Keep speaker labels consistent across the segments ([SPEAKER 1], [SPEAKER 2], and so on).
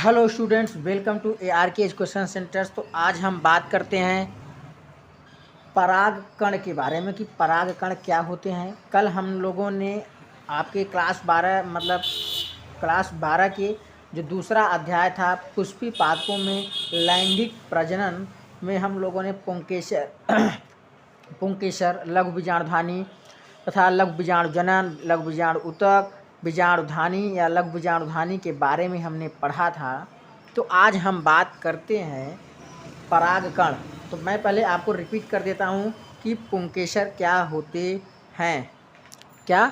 [SPEAKER 1] Hello students, welcome to ARK education centres. तो आज हम बात करते हैं परागकण के बारे में कि परागकण क्या होते हैं। कल हम लोगों ने आपके क्लास 12 के जो दूसरा अध्याय था पुष्पी पादपों में लैंगिक प्रजनन में हम लोगों ने पुंकेसर, लघु बीजाणुधानी तथा लघु बीजाणुजनन, लघु बीजाणु ऊतक, बीजाणुधानी या लघु बीजाणुधानी के बारे में हमने पढ़ा था। तो आज हम बात करते हैं परागकण। तो मैं पहले आपको रिपीट कर देता हूँ कि पुंकेसर क्या होते हैं। क्या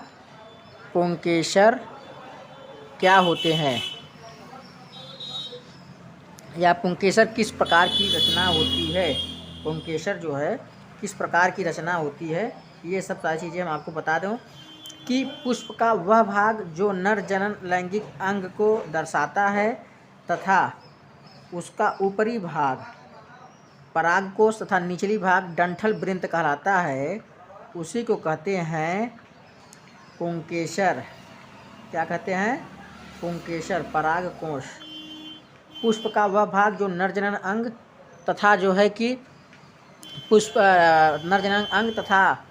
[SPEAKER 1] पुंकेसर क्या होते हैं या पुंकेसर किस प्रकार की रचना होती है। पुंकेसर जो है किस प्रकार की रचना होती है, ये सब सारी चीज़ें हम आपको बता दूं कि पुष्प का वह भाग जो नर जनन लैंगिक अंग को दर्शाता है तथा उसका ऊपरी भाग परागकोश तथा निचली भाग डंठल वृंत कहलाता है, उसी को कहते हैं पुंकेसर। क्या कहते हैं? पुंकेसर, परागकोश। पुष्प का वह भाग जो नर जनन अंग तथा जो है कि नर जनन अंग तथा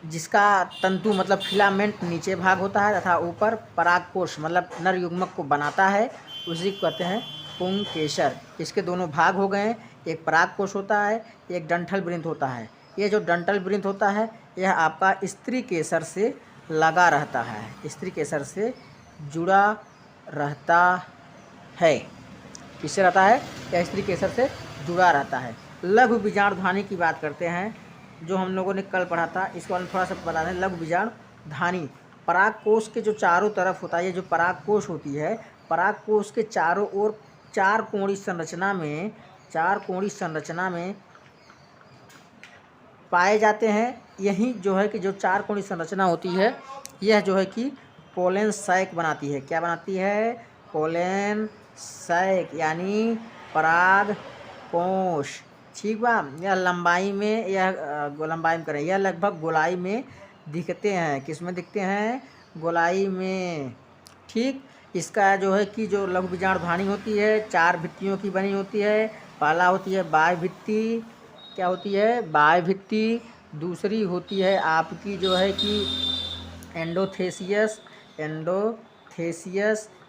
[SPEAKER 1] जिसका तंतु मतलब फिलामेंट नीचे भाग होता है तथा ऊपर परागकोश मतलब नर युग्मक को बनाता है, उसी को कहते हैं पुंकेसर। इसके दोनों भाग हो गए, एक परागकोश होता है, एक डंठल वृंत होता है। ये जो डंठल वृंत होता है यह आपका स्त्री केसर से लगा रहता है, स्त्री केसर से जुड़ा रहता है। किससे रहता है? या स्त्री केसर से जुड़ा रहता है। लघु बीजाणुधानी की बात करते हैं जो हम लोगों ने कल पढ़ा था, इसके बारे में थोड़ा सा बता दें। लघु बीजाणुधानी परागकोश के जो चारों तरफ होता है, ये जो परागकोश होती है, परागकोश के चारों ओर चार कोणीय संरचना में पाए जाते हैं। यही जो है कि जो चार कोणीय संरचना होती है यह जो है कि पोलन सैक बनाती है। क्या बनाती है? पोलन सैक यानी परागकोश। ठीक बा। यह लंबाई में करें, यह लगभग गोलाई में दिखते हैं। किस में दिखते हैं? गोलाई में। ठीक। इसका जो है कि जो लघु बीजाणुधानी होती है चार भित्तियों की बनी होती है। पहला होती है बाह्य भित्ति। क्या होती है? बाह्य भित्ति। दूसरी होती है आपकी जो है कि एंडोथेसियस।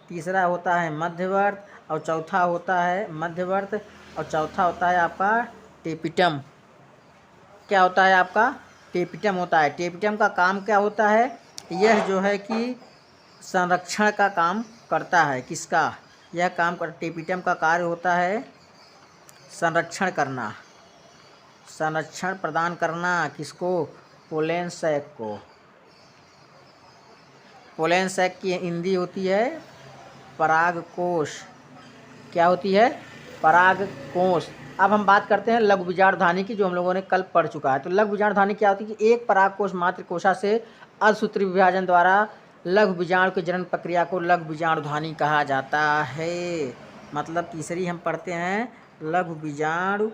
[SPEAKER 1] तीसरा होता है मध्यवर्त और चौथा होता है आपका टेपिटम। क्या होता है आपका? टेपिटम होता है। टेपिटम का काम क्या होता है? यह जो है कि संरक्षण का काम करता है। किसका? यह काम कर टेपिटम का कार्य होता है संरक्षण करना, संरक्षण प्रदान करना। किसको? पोलन सैक को। पोलन सैक की हिंदी होती है परागकोश। क्या होती है? परागकोश। अब हम बात करते हैं लघु बीजाणुधानी की, जो हम लोगों ने कल पढ़ चुका है। तो लघु बीजाणुधानी क्या होती है कि एक परागकोश मात्र कोशा से अर्धसूत्री विभाजन द्वारा लघु बीजाणु के जनन प्रक्रिया को लघु बीजाणुधानी कहा जाता है। मतलब तीसरी हम पढ़ते हैं लघु बीजाणुधानी।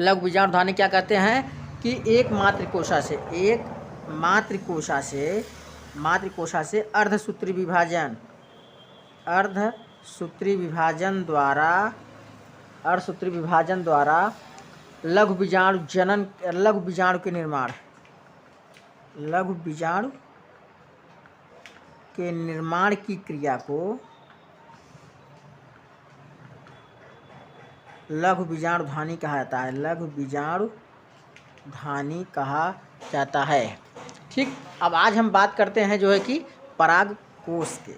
[SPEAKER 1] लघु बीजाणुधानी क्या कहते हैं कि एक मातृकोशा से अर्धसूत्री विभाजन द्वारा लघु बीजाणु के निर्माण की क्रिया को लघु बीजाणुधानी कहा जाता है। लघु बीजाणुधानी कहा जाता है। ठीक। अब आज हम बात करते हैं जो है कि परागकोश के,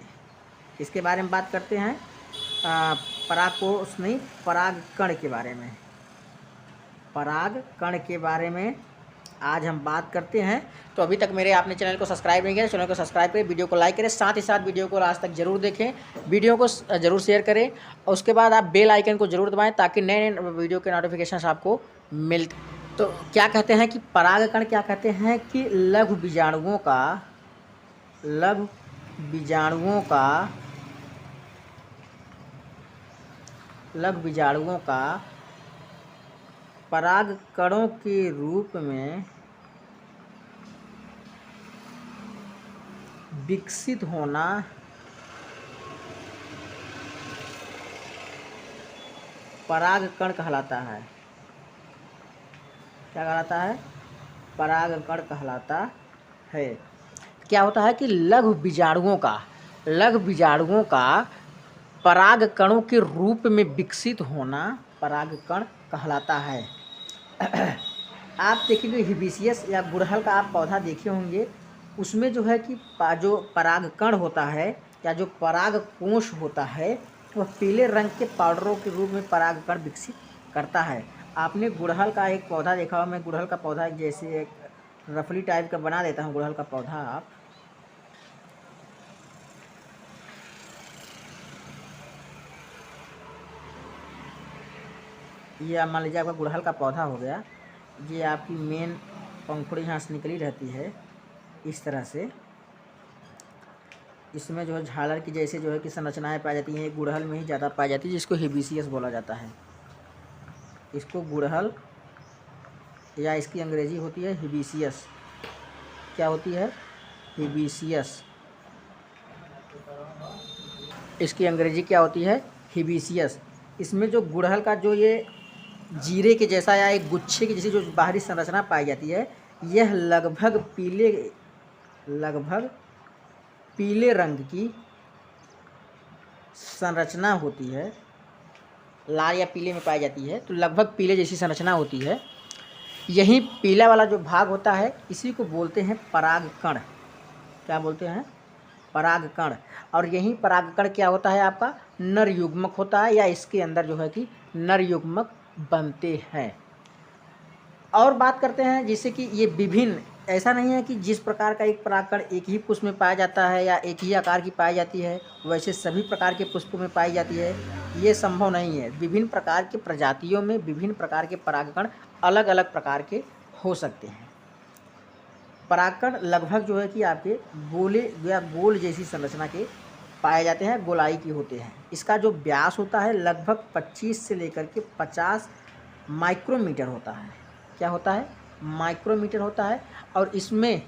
[SPEAKER 1] इसके बारे में बात करते हैं। परागकोश नहीं, परागकण के बारे में। परागकण के बारे में आज हम बात करते हैं। तो अभी तक मेरे आपने चैनल को सब्सक्राइब नहीं किया, चैनल को सब्सक्राइब करें, वीडियो को लाइक करें, साथ ही साथ वीडियो को लास्ट तक जरूर देखें, वीडियो को जरूर शेयर करें और उसके बाद आप बेल आइकन को जरूर दबाएं ताकि नए नए वीडियो के नोटिफिकेशन आपको मिलते। तो क्या कहते हैं कि परागकण क्या कहते हैं कि लघु बीजाणुओं का परागकणों के रूप में विकसित होना परागकण कहलाता है। क्या कहलाता है? परागकण कहलाता है। क्या होता है कि लघु बीजाणुओं का परागकणों के रूप में विकसित होना परागकण कहलाता है। आप देखेंगे हिबिस्कस या गुड़हल का आप पौधा देखे होंगे, उसमें जो है कि जो परागकण होता है या जो परागकोश होता है वह पीले रंग के पाउडरों के रूप में परागकण विकसित करता है। आपने गुड़हल का एक पौधा देखा हो, मैं गुड़हल का पौधा जैसे एक रफली टाइप का बना देता हूँ गुड़हल का पौधा। आप ये मान लीजिए आपका गुड़हल का पौधा हो गया, ये आपकी मेन पंखुड़ी यहाँ से निकली रहती है इस तरह से। इसमें जो है झालर की जैसे जो है कि संरचनाएं पाई जाती हैं, गुड़हल में ही ज़्यादा पाई जाती है, जिसको हिबिस्कस बोला जाता है। इसको गुड़हल या इसकी अंग्रेजी होती है हिबिस्कस। क्या होती है? हिबिस्कस। इसकी अंग्रेजी क्या होती है? हिबिस्कस। इसमें जो गुड़हल का जो ये जीरे के जैसा या एक गुच्छे की जैसी जो बाहरी संरचना पाई जाती है, यह लगभग पीले रंग की संरचना होती है। लाल या पीले में पाई जाती है, तो लगभग पीले जैसी संरचना होती है। यही पीला वाला जो भाग होता है इसी को बोलते हैं परागकण। क्या बोलते हैं? परागकण। और यही परागकण क्या होता है? आपका नर युग्मक होता है, या इसके अंदर जो है कि नर युग्मक बनते हैं। और बात करते हैं जिससे कि ये विभिन्न, ऐसा नहीं है कि जिस प्रकार का एक परागकण एक ही पुष्प में पाया जाता है या एक ही आकार की पाई जाती है वैसे सभी प्रकार के पुष्पों में पाई जाती है, ये संभव नहीं है। विभिन्न प्रकार के प्रजातियों में विभिन्न प्रकार के परागकण अलग अलग प्रकार के हो सकते हैं। परागकण लगभग जो है कि आपके गोले या गोल जैसी संरचना के पाए जाते हैं, गोलाई की होते हैं। इसका जो व्यास होता है लगभग 25 से लेकर के 50 माइक्रोमीटर होता है। क्या होता है? माइक्रोमीटर होता है। और इसमें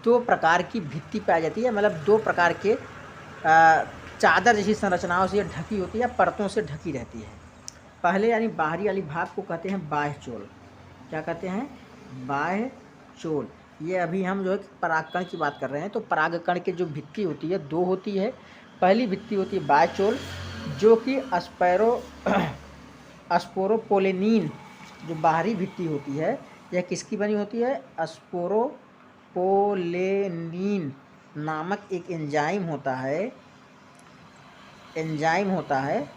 [SPEAKER 1] 2 प्रकार की भित्ति पाई जाती है, मतलब 2 प्रकार के चादर जैसी संरचनाओं से ढकी होती है, परतों से ढकी रहती है। पहले यानी बाहरी वाली भाग को कहते हैं बाह्य चोल। क्या कहते हैं? बाह्य चोल। ये अभी हम जो है परागकण की बात कर रहे हैं, तो परागकण की जो भित्ति होती है 2 होती है। पहली भित्ति होती है बाह्य चोल, जो कि स्पोरोपोलेनिन जो बाहरी भित्ति होती है, यह किसकी बनी होती है? स्पोरोपोलेनिन नामक एक एंजाइम होता है,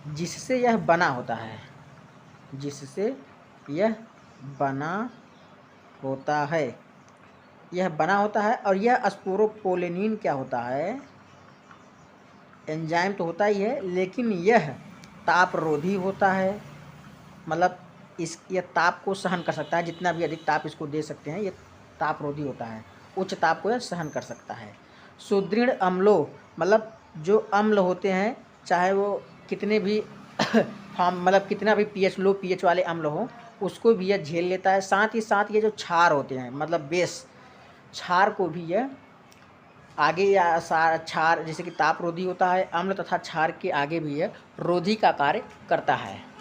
[SPEAKER 1] जिससे यह बना होता है। और यह स्पोरोपोलेनिन क्या होता है? एंजाइम तो होता ही है, लेकिन यह तापरोधी होता है। मतलब यह ताप को सहन कर सकता है, जितना भी अधिक ताप इसको दे सकते हैं, ये तापरोधी होता है, उच्च ताप को यह सहन कर सकता है। सुदृढ़ अम्लों, मतलब जो अम्ल होते हैं, चाहे वो कितने भी मतलब कितना भी पीएच लो पीएच वाले अम्ल हो, उसको भी यह झेल लेता है। साथ ही साथ ये जो क्षार होते हैं, मतलब बेस क्षार को भी यह आगे या क्षार जैसे कि तापरोधी होता है, अम्ल तथा क्षार के आगे भी यह रोधी का कार्य करता है।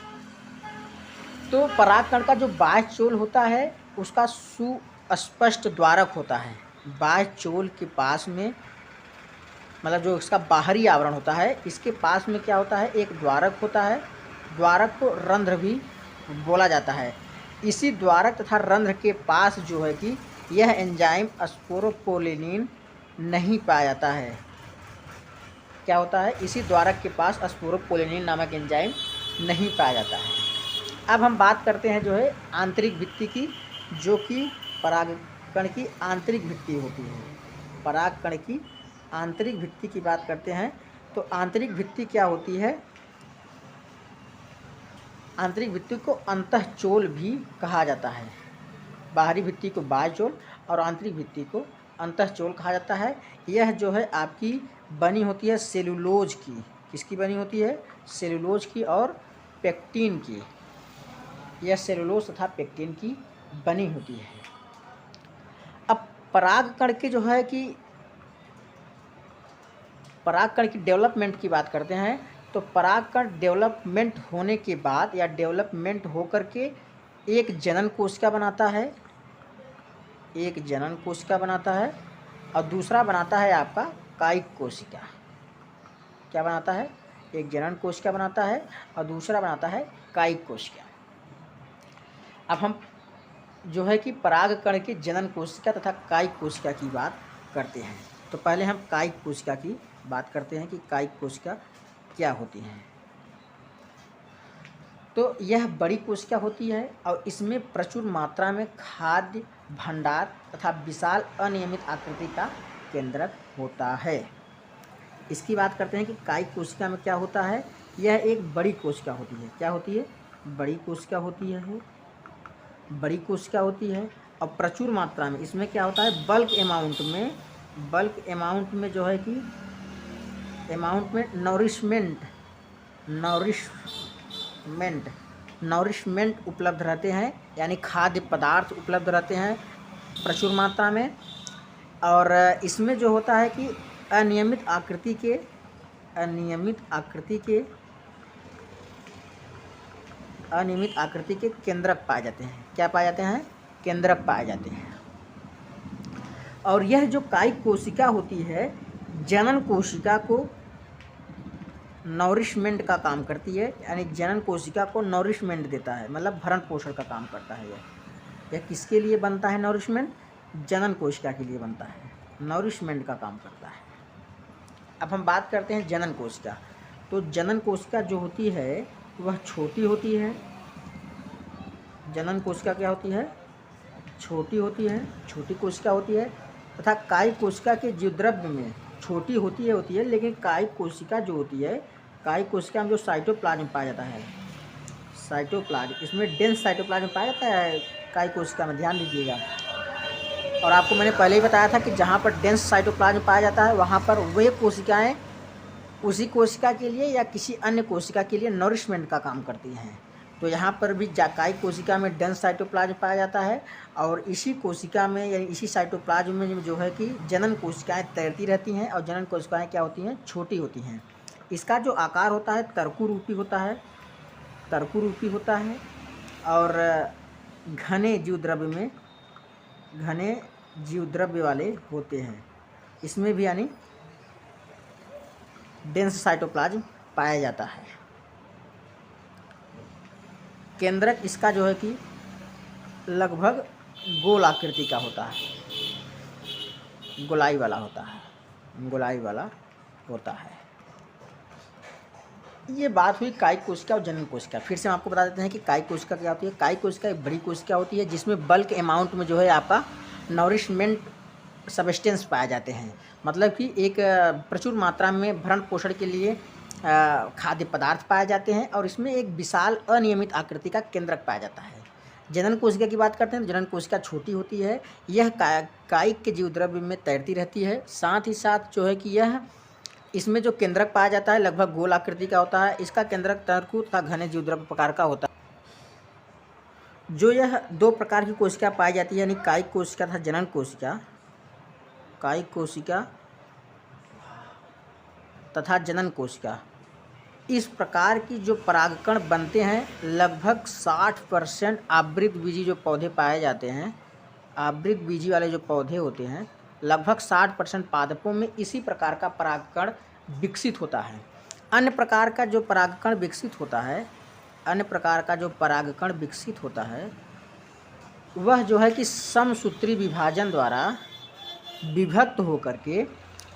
[SPEAKER 1] तो परागकण का जो बाह्य चोल होता है उसका सुस्पष्ट द्वारक होता है। बाह्य चोल के पास में, मतलब जो इसका बाहरी आवरण होता है, इसके पास में क्या होता है? एक द्वारक होता है। द्वारक को रंध्र भी बोला जाता है। इसी द्वारक तथा रंध्र के पास जो है कि यह एंजाइम स्पोरोपोलेनिन नहीं पाया जाता है। क्या होता है? इसी द्वारक के पास स्पोरोपोलेनिन नामक एंजाइम नहीं पाया जाता है। अब हम बात करते हैं जो है आंतरिक भित्ति की, जो कि परागकण की आंतरिक भित्ति होती है। परागकण की आंतरिक भित्ति की बात करते हैं, तो आंतरिक भित्ति क्या होती है? आंतरिक भित्ति को अंतःचोल भी कहा जाता है। बाहरी भित्ति को बाह्य चोल और आंतरिक भित्ति को अंतःचोल कहा जाता है। यह जो है आपकी बनी होती है सेलुलोज की। किसकी बनी होती है? सेलुलोज की और पेक्टिन की। यह सेलुलोज तथा पेक्टिन की बनी होती है। अब परागकण के जो है कि परागकण की डेवलपमेंट की बात करते हैं तो परागकण डेवलपमेंट होने के बाद या डेवलपमेंट होकर के एक जनन कोशिका बनाता है, एक जनन कोशिका बनाता है और दूसरा बनाता है आपका कायिक कोशिका। क्या बनाता है? एक जनन कोशिका बनाता है और दूसरा बनाता है कायिक कोशिका। अब हम जो है कि परागकण की जनन कोशिका तथा कायिक कोशिका की बात करते हैं। तो पहले हम कायिक कोशिका की बात करते हैं कि कायिक कोशिका क्या होती है। तो यह बड़ी कोशिका होती है और इसमें प्रचुर मात्रा में खाद्य भंडार तथा विशाल अनियमित आकृति का केंद्रक होता है। इसकी बात करते हैं कि कायिक कोशिका में क्या होता है। यह एक बड़ी कोशिका होती है। क्या होती है? बड़ी कोशिका होती है, बड़ी कोशिका होती है और प्रचुर मात्रा में इसमें क्या होता है, बल्क अमाउंट में जो है कि अमाउंट में नॉरिशमेंट उपलब्ध रहते हैं, यानी खाद्य पदार्थ उपलब्ध रहते हैं प्रचुर मात्रा में। और इसमें जो होता है कि अनियमित आकृति के केंद्रक पाए जाते हैं। क्या पाए जाते हैं? केंद्रक पाए जाते हैं। और यह जो कायिक कोशिका होती है जनन कोशिका को नॉरिशमेंट का काम करती है, यानी जनन कोशिका को नॉरिशमेंट देता है, मतलब भरण पोषण का काम करता है। यह किसके लिए बनता है नॉरिशमेंट? जनन कोशिका के लिए बनता है, नॉरिशमेंट का काम करता है। अब हम बात करते हैं जनन कोशिका। तो जनन कोशिका जो होती है वह छोटी होती है। जनन कोशिका क्या होती है? छोटी होती है, छोटी कोशिका होती है तथा कायिक कोशिका के जीवद्रव्य में छोटी होती है लेकिन कायिक कोशिका जो होती है, कायिक कोशिका में जो साइटोप्लाज्म पाया जाता है, साइटोप्लाज्म, इसमें डेंस साइटोप्लाज्म पाया जाता है कायिक कोशिका में, ध्यान दीजिएगा। और आपको मैंने पहले ही बताया था कि जहाँ पर डेंस साइटोप्लाज्म पाया जाता है वहाँ पर वे कोशिकाएं उसी कोशिका के लिए या किसी अन्य कोशिका के लिए नॉरिशमेंट का काम करती हैं। तो यहाँ पर भी कायिक कोशिका में डेंस साइटोप्लाज्म पाया जाता है और इसी कोशिका में यानी इसी साइटोप्लाज्म में जो है कि जनन कोशिकाएं तैरती रहती हैं और जनन कोशिकाएं क्या होती हैं? छोटी होती हैं। इसका जो आकार होता है तर्कु रूपी होता है और घने जीवद्रव्य वाले होते हैं। इसमें भी यानी डेंस साइटोप्लाज्म पाया जाता है। केंद्रक इसका जो है कि लगभग गोल आकृति का होता है, गोलाई वाला होता है। ये बात हुई कायिक कोशिका और जनन कोशिका। फिर से हम आपको बता देते हैं कि कायिक कोशिका क्या होती है। कायिक कोशिका एक बड़ी कोशिका होती है जिसमें बल्क अमाउंट में जो है आपका नॉरिशमेंट सबस्टेंस पाए जाते हैं, मतलब कि एक प्रचुर मात्रा में भरण पोषण के लिए खाद्य पदार्थ पाए जाते हैं और इसमें एक विशाल अनियमित आकृति का केंद्रक पाया जाता है। जनन कोशिका की बात करते हैं तो जनन कोशिका छोटी होती है, यह कायिक के जीवद्रव्य में तैरती रहती है। साथ ही साथ जो है कि यह इसमें जो केंद्रक पाया जाता है लगभग गोल आकृति का होता है। इसका केंद्रक तर्कु तथा घने जीवद्रव्य प्रकार का होता है। जो यह दो प्रकार की कोशिका पाई जाती है यानी कायिक कोशिका तथा जनन कोशिका, कायिक कोशिका तथा जनन कोशिका, इस प्रकार की जो परागकण बनते हैं लगभग 60% आवृत बीजी जो पौधे पाए जाते हैं, आवृत बीजी वाले जो पौधे होते हैं लगभग 60% पादपों में इसी प्रकार का परागकण विकसित होता है। अन्य प्रकार का जो परागकण विकसित होता है वह जो है कि समसूत्री विभाजन द्वारा विभक्त होकर के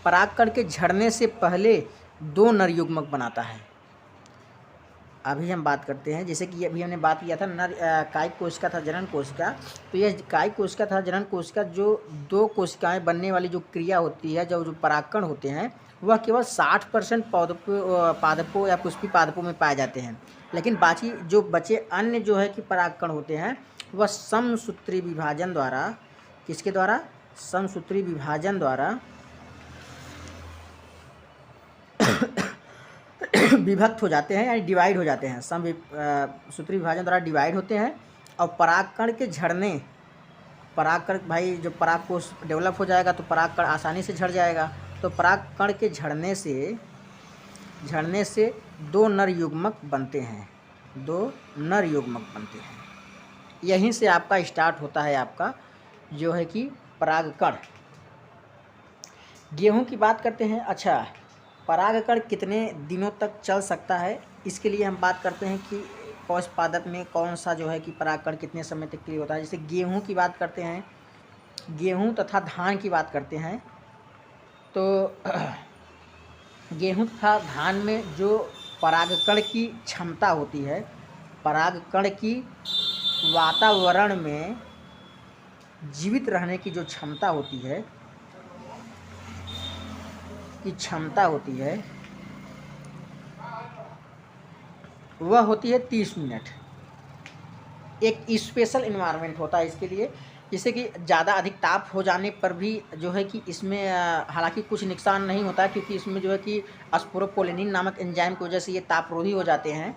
[SPEAKER 1] परागकण के झड़ने से पहले दो नर युग्मक बनाता है। अभी हम बात करते हैं, जैसे कि अभी हमने बात किया था कायिक कोशिका था जनन कोशिका, तो यह कायिक कोशिका था जनन कोशिका जो दो कोशिकाएं बनने वाली जो क्रिया होती है, जो परागकण होते हैं वह केवल 60% पादपों या पुष्पी पादपों में पाए जाते हैं, लेकिन बाकी जो बचे अन्य जो है कि परागकण होते हैं वह समसूत्री विभाजन द्वारा, किसके द्वारा? समसूत्री विभाजन द्वारा विभक्त हो जाते हैं यानी डिवाइड हो जाते हैं। समसूत्री विभाजन द्वारा डिवाइड होते हैं और परागकण के झड़ने, परागकण भाई जो परागकोश डेवलप हो जाएगा तो परागकण आसानी से झड़ जाएगा, तो परागकण के झड़ने से 2 नर युग्मक बनते हैं, 2 नर युग्मक बनते हैं। यहीं से आपका स्टार्ट होता है आपका जो है कि परागकण। गेहूं की बात करते हैं। अच्छा, परागकण कितने दिनों तक चल सकता है, इसके लिए हम बात करते हैं कि पौष पादप में कौन सा जो है कि परागकण कितने समय तक के लिए होता है। जैसे गेहूं की बात करते हैं, गेहूं तथा धान की बात करते हैं, तो गेहूं तथा धान में जो परागकण की क्षमता होती है, परागकण की वातावरण में जीवित रहने की जो क्षमता होती है वह होती है 30 मिनट। एक स्पेशल इन्वायरमेंट होता है इसके लिए, जिससे कि ज़्यादा अधिक ताप हो जाने पर भी जो है कि इसमें हालांकि कुछ नुकसान नहीं होता, क्योंकि इसमें जो है कि स्पोरोपोलिनिन नामक एंजाइम की वजह से ये तापरोधी हो जाते हैं।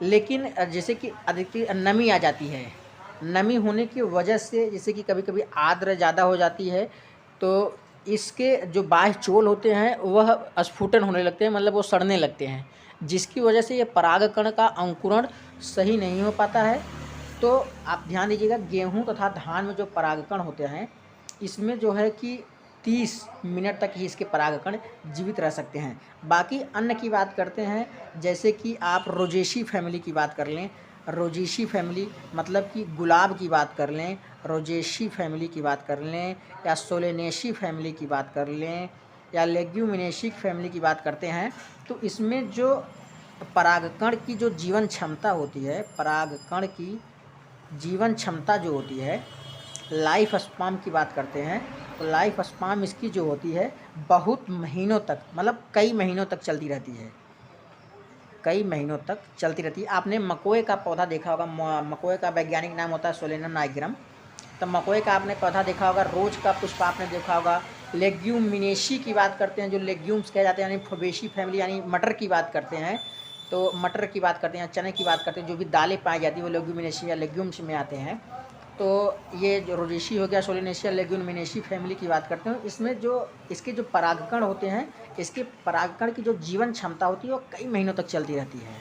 [SPEAKER 1] लेकिन जैसे कि अधिक नमी आ जाती है, नमी होने की वजह से जैसे कि कभी कभी आर्द्र ज़्यादा हो जाती है, तो इसके जो बाह्य चोल होते हैं वह स्फुटन होने लगते हैं, मतलब वो सड़ने लगते हैं, जिसकी वजह से ये परागकण का अंकुरण सही नहीं हो पाता है। तो आप ध्यान दीजिएगा, गेहूं तथा धान में जो परागकण होते हैं इसमें जो है कि 30 मिनट तक ही इसके परागकण जीवित रह सकते हैं। बाकी अन्य की बात करते हैं, जैसे कि आप रोजेशी फैमिली की बात कर लें, रोजेशी फैमिली मतलब कि गुलाब की बात कर लें, रोजेशी फैमिली की बात कर लें, या सोलेनेशी फैमिली की बात कर लें, या लेग्यूमिनेशी फैमिली की बात करते हैं, तो इसमें जो परागकण की जो जीवन क्षमता होती है, परागकण की जीवन क्षमता जो होती है, लाइफ स्पान की बात करते हैं, तो लाइफ स्पान इसकी जो होती है बहुत महीनों तक, मतलब कई महीनों तक चलती रहती है, कई महीनों तक चलती रहती है। आपने मकोए का पौधा देखा होगा, मकोए का वैज्ञानिक नाम होता है सोलेनम नाइग्रम, तो मकोए का आपने पौधा देखा होगा, रोज का पुष्प आपने देखा होगा। लेग्यूमिनेशी की बात करते हैं, जो लेग्यूम्स कहे जाते हैं, यानी फबेशी फैमिली, यानी मटर की बात करते हैं, तो मटर की बात करते हैं, चने की बात करते हैं, जो भी दालें पाई जाती है वो लेग्यूमिनेशी या लेग्यूम्स में आते हैं। तो ये जो रोजेशी हो गया, सोलेनेशिया लेग्यूमिनेशी फैमिली की बात करते हैं। इसमें जो इसके जो परागकण होते हैं, इसके परागकण की जो जीवन क्षमता होती है वो कई महीनों तक चलती रहती है।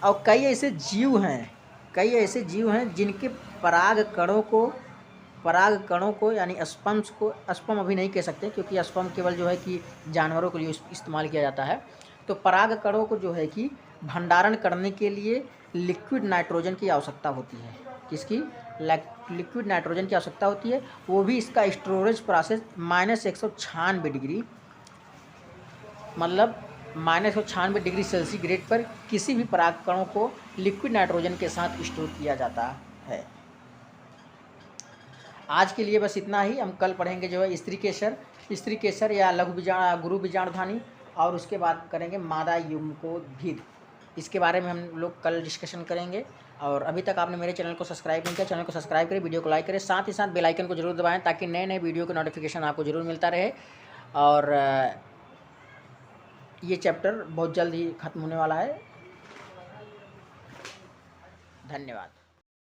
[SPEAKER 1] और कई ऐसे जीव हैं जिनके परागकणों को यानी स्पर्म्स को, स्पर्म अभी नहीं कह सकते क्योंकि स्पर्म केवल जो है कि जानवरों के लिए इस्तेमाल किया जाता है, तो परागकणों को जो है कि भंडारण करने के लिए लिक्विड नाइट्रोजन की आवश्यकता होती है। किसकी? लिक्विड नाइट्रोजन की आवश्यकता होती है। वो भी इसका स्टोरेज प्रोसेस -196 डिग्री, मतलब -196 डिग्री सेंटीग्रेड पर किसी भी परागकणों को लिक्विड नाइट्रोजन के साथ स्टोर किया जाता है। आज के लिए बस इतना ही। हम कल पढ़ेंगे जो है स्त्री केसर या गुरु बीजाणुधानी, और उसके बाद करेंगे मादा युग्मकोद्भिद। इसके बारे में हम लोग कल डिस्कशन करेंगे। और अभी तक आपने मेरे चैनल को सब्सक्राइब नहीं किया, चैनल को सब्सक्राइब करें, वीडियो को लाइक करें, साथ ही साथ बेल आइकन को जरूर दबाएं ताकि नए नए वीडियो का नोटिफिकेशन आपको जरूर मिलता रहे। और ये चैप्टर बहुत जल्द ही ख़त्म होने वाला है। धन्यवाद।